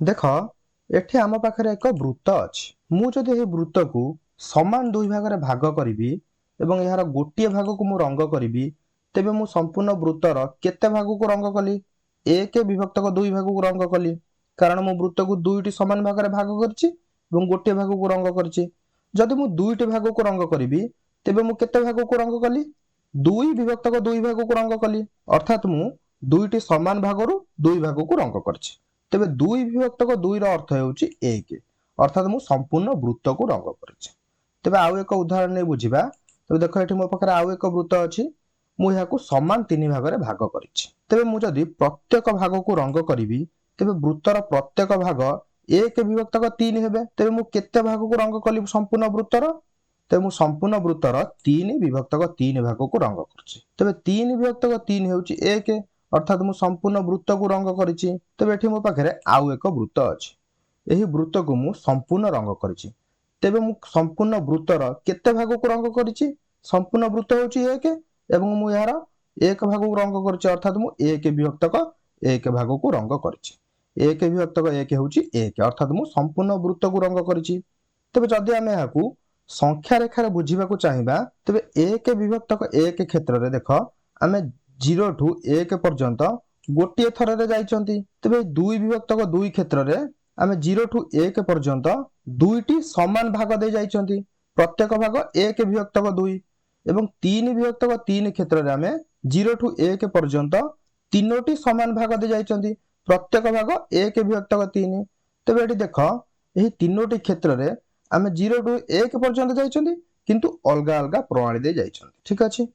देख एठी आम पाखरे एक वृत्त अछि मु जदि ए वृत्त को समान दुई भाग रे भाग करिवि एवं यार गोटिए भाग को मु रंग करिवि तेबे मु संपूर्ण वृत्तर केते भाग को रंग कली एक विभक्त को दुई भाग को रंग कली कारण मु वृत्त को दुईटी समान भाग रे भाग करछि एवं गोटिए भाग को रंग करछि जदि मु दुईटी भाग को रंग करिवि तेबे मु केते भाग को रंग कली दुई विभक्त को दुई भाग को रंग कली अर्थात मु दुईटी समान भागरु दुई भाग को रंग करछि तेबे दुई विभक्तक दुई अर्थ हेउची एक अर्थात मु संपूर्ण वृत्त को रंग करछि तेबे आउ एक उदाहरण नै बुझिबा तेबे देखो एठी मो पाखरे आउ एक वृत्त अछि मु याकू समान तीन भाग रे भाग करिछि तेबे मु जदि प्रत्येक भाग को रंग करिवि तेबे वृत्तर प्रत्येक भाग एक विभक्तक तीन हेबे तेबे मु केते भाग को रंग कली संपूर्ण वृत्तर तेबे मु संपूर्ण वृत्तर तीन विभक्तक तीन भाग को रंग करछि तेबे तीन विभक्तक तीन हेउची एक अर्थात मु संपूर्ण वृत्त को रंग करिछि तेबे एठी मो पाखरे आउ एक वृत्त अछि एही वृत्त को मु संपूर्ण रंग करिछि तेबे मु संपूर्ण वृत्तर केते भाग को रंग करिछि संपूर्ण वृत्त होछि एक एवं मु यार एक भाग को रंग करिछि अर्थात मु एक विभक्तक एक भाग को रंग करिछि एक विभक्तक एक होछि एक अर्थात मु संपूर्ण वृत्त को रंग करिछि तेबे जदि आमे याकू संख्या रेखार बुझिबाकू चाहिबा तेबे एक विभक्तक एक क्षेत्र रे देख आमे 0 ठू 1 पर्यंत गोटिए थर रे जाइचंती तेबे दुई विभक्तक दुई क्षेत्र रे आमे 0 ठू 1 पर्यंत दुईटी समान भाग दे जाइचंती प्रत्येक भाग एक विभक्तक दुई एवं तीन विभक्तक तीन क्षेत्र रे आमे 0 ठू 1 पर्यंत तीनोटी समान भाग दे जाइचंती प्रत्येक भाग एक विभक्तक तीन तेबे एठी देख एही तीनोटी क्षेत्र रे आमे 0 ठू 1 पर्यंत जाइचंती किंतु अलगा अलगा प्रणाली दे जाइचंती ठीक अछि।